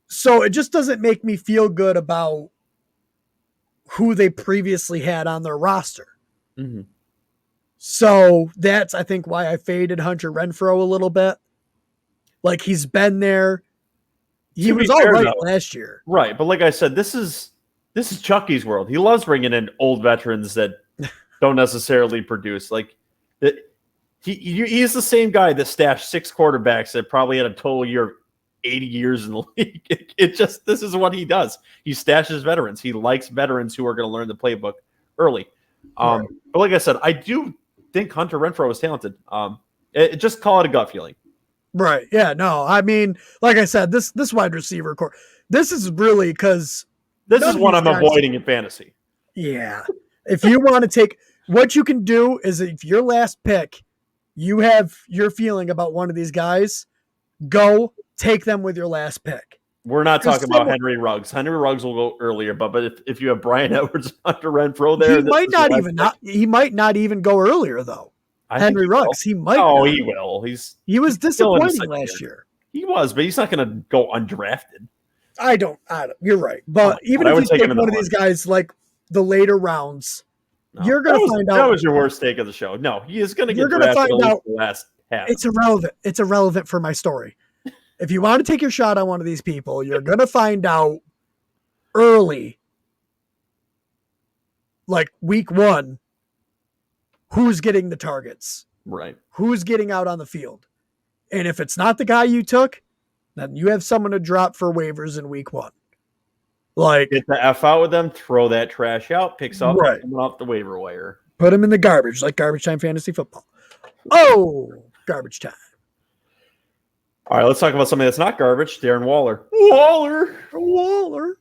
So it just doesn't make me feel good about who they previously had on their roster. Mm-hmm. So that's, I think, why I faded Hunter Renfrow a little bit. Like, he's been there. He was all right last year. Right. But like I said, this is Chucky's world. He loves bringing in old veterans that don't necessarily produce. Like, he's the same guy that stashed 6 quarterbacks that probably had a total year of 80 years in the league. This is what he does. He stashes veterans. He likes veterans who are going to learn the playbook early. But like I said, I do think Hunter Renfrow is talented. Just call it a gut feeling. Right. Yeah. No, I mean, like I said, this wide receiver core, this is really because this is what I'm avoiding in fantasy. Yeah. If you want to take, what you can do is if your last pick, you have your feeling about one of these guys, go take them with your last pick. We're not talking about Henry Ruggs. Henry Ruggs will go earlier, but if you have Bryan Edwards, Hunter Renfrow there, he might not even go earlier though. Henry Ruggs, he might. Oh, he will. He was disappointing last year. He was, but he's not going to go undrafted. I don't. You're right. But even if you take one of these guys like the later rounds, you're going to find out. That was your worst take of the show. No, he is going to get drafted find out the last half. It's irrelevant. It's irrelevant for my story. If you want to take your shot on one of these people, you're going to find out early, like week 1, who's getting the targets. Right. Who's getting out on the field. And if it's not the guy you took, then you have someone to drop for waivers in week 1. Like, get the F out with them, throw that trash out, picks up someone off the waiver wire. Put them in the garbage, like garbage time fantasy football. Oh, garbage time. All right, let's talk about something that's not garbage. Darren Waller. Waller.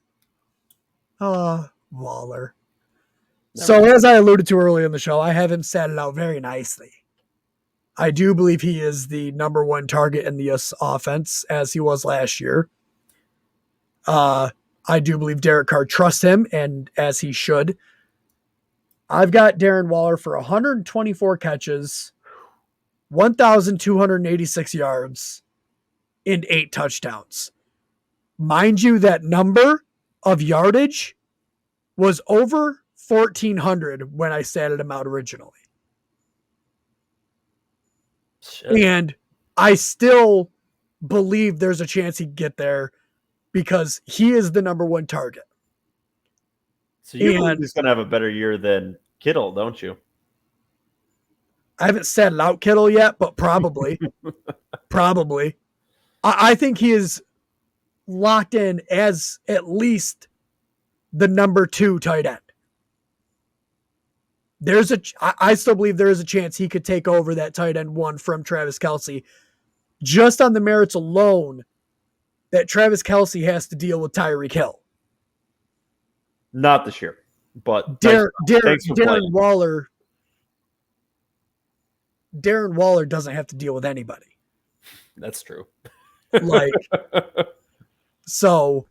So as I alluded to earlier in the show, I have him set it out very nicely. I do believe he is the number 1 target in the offense, as he was last year. I do believe Derek Carr trusts him, and as he should. I've got Darren Waller for 124 catches, 1,286 yards, and 8 touchdowns. Mind you, that number of yardage was over 1,400 when I statted him out originally. Shit. And I still believe there's a chance he'd get there because he is the number 1 target. So you believe he's going to have a better year than Kittle, don't you? I haven't statted out Kittle yet, but probably. Probably. I think he is locked in as at least the number 2 tight end. I still believe there is a chance he could take over that tight end 1 from Travis Kelce just on the merits alone that Travis Kelce has to deal with Tyreek Hill. Not this year, but Darren playing. Waller. Darren Waller doesn't have to deal with anybody. That's true. Like, so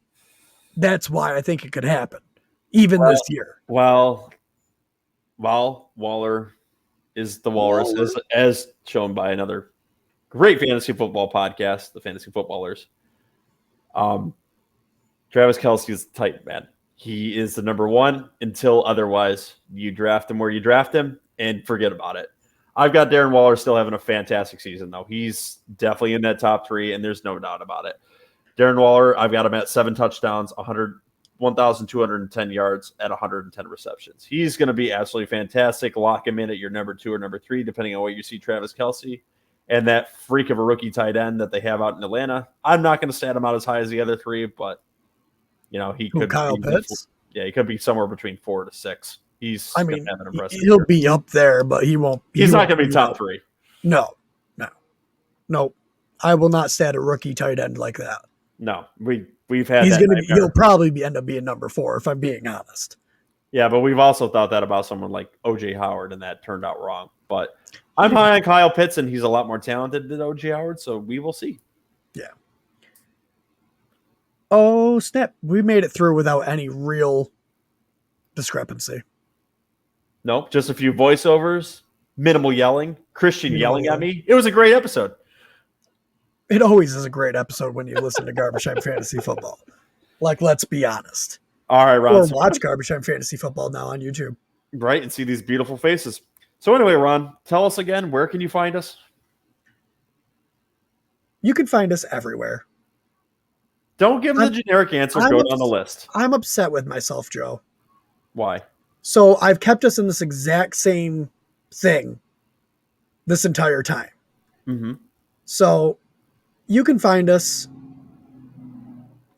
that's why I think it could happen, even this year. Well, Waller is the Walrus, as shown by another great fantasy football podcast, the Fantasy Footballers. Travis Kelce is tight, man. He is the number one until otherwise. You draft him where you draft him and forget about it. I've got Darren Waller still having a fantastic season, though. He's definitely in that top three, and there's no doubt about it. Darren Waller, I've got him at 7 touchdowns, 1,210 yards at 110 receptions. He's going to be absolutely fantastic. Lock him in at your number 2 or number 3, depending on what you see Travis Kelce. And that freak of a rookie tight end that they have out in Atlanta, I'm not going to stat him out as high as the other 3, but he could Kyle Pitts. Yeah, he could be somewhere between 4 to 6. He'll be up there, but he won't. He's not going to be top 3. No. I will not stat a rookie tight end like that. No, we've had. He'll probably end up being number 4 if I'm being honest. Yeah, but we've also thought that about someone like O.J. Howard, and that turned out wrong. But I'm high on Kyle Pitts, and he's a lot more talented than O.J. Howard, so we will see. Yeah. Oh, snap. We made it through without any real discrepancy. Nope, just a few voiceovers, minimal yelling, Christian yelling at me. It was a great episode. It always is a great episode when you listen to Garbage Time Fantasy Football. Like, let's be honest. All right, Ron. Or watch Garbage Time Fantasy Football now on YouTube. Right, and see these beautiful faces. So anyway, Ron, tell us again, where can you find us? You can find us everywhere. Don't give them the generic answer. Go down the list. I'm upset with myself, Joe. Why? So I've kept us in this exact same thing this entire time. Mm-hmm. So you can find us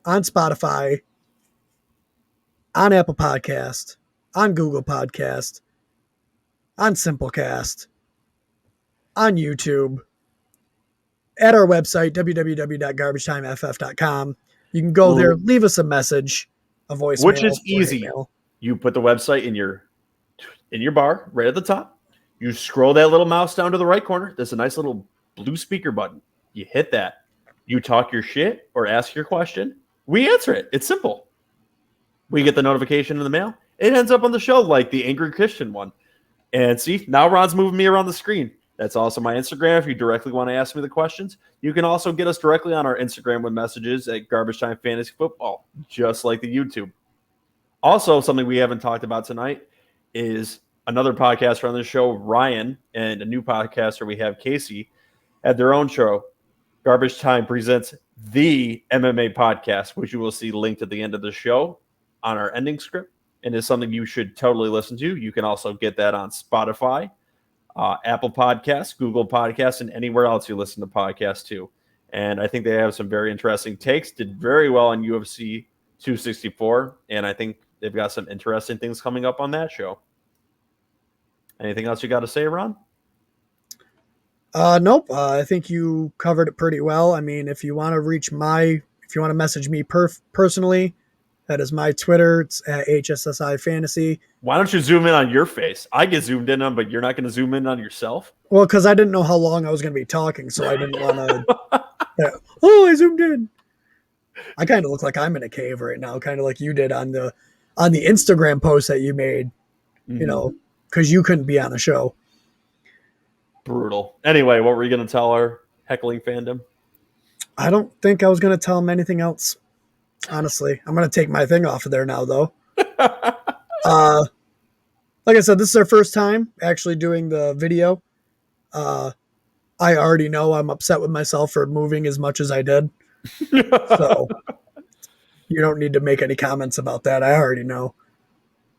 on Spotify, on Apple Podcast, on Google Podcast, on Simplecast, on YouTube, at our website, www.garbagetimeff.com. You can go there, leave us a message, a voicemail. Which is easy. You put the website in your bar, right at the top. You scroll that little mouse down to the right corner. There's a nice little blue speaker button. You hit that. You talk your shit or ask your question. We answer it. It's simple. We get the notification in the mail. It ends up on the show like the Angry Christian one. And see, now Ron's moving me around the screen. That's also my Instagram if you directly want to ask me the questions. You can also get us directly on our Instagram with messages at Garbage Time Fantasy Football, just like the YouTube. Also, something we haven't talked about tonight is another podcaster on the show, Ryan, and a new podcaster we have, Casey, at their own show. Garbage Time presents the MMA podcast, which you will see linked at the end of the show on our ending script, and is something you should totally listen to. You can also get that on Spotify, Apple Podcasts, Google Podcasts, and anywhere else you listen to podcasts too. And I think they have some very interesting takes. Did very well on UFC 264, and I think they've got some interesting things coming up on that show. Anything else you got to say, Ron? Nope. I think you covered it pretty well. I mean, if you want to message me personally, that is my Twitter. It's at HSSI Fantasy. Why don't you zoom in on your face? I get zoomed in on, but you're not going to zoom in on yourself? Well, because I didn't know how long I was going to be talking, so I didn't want to. I zoomed in. I kind of look like I'm in a cave right now, kind of like you did on the Instagram post that you made, because you couldn't be on the show. Brutal. Anyway, what were you going to tell our heckling fandom? I don't think I was going to tell them anything else. Honestly, I'm going to take my thing off of there now, though. Like I said, this is our first time actually doing the video. I already know I'm upset with myself for moving as much as I did. So you don't need to make any comments about that. I already know.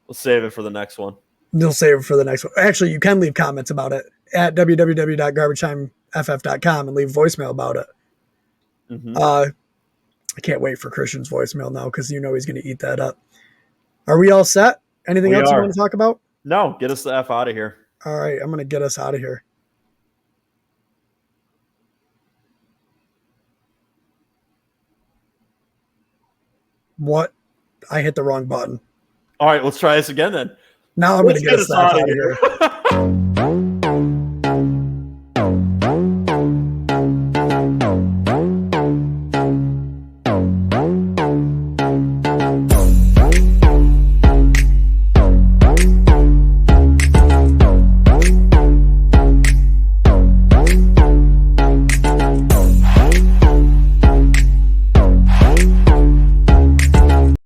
We'll save it for the next one. You'll save it for the next one. Actually, you can leave comments about it at www.garbagetimeff.com and leave voicemail about it. Mm-hmm. I can't wait for Christian's voicemail now because he's going to eat that up. Are we all set? Anything else you want to talk about? No, get us the F out of here. All right, I'm going to get us out of here. What? I hit the wrong button. All right, let's try this again then. Now I'm going Let's to get get us us out out of of here. here.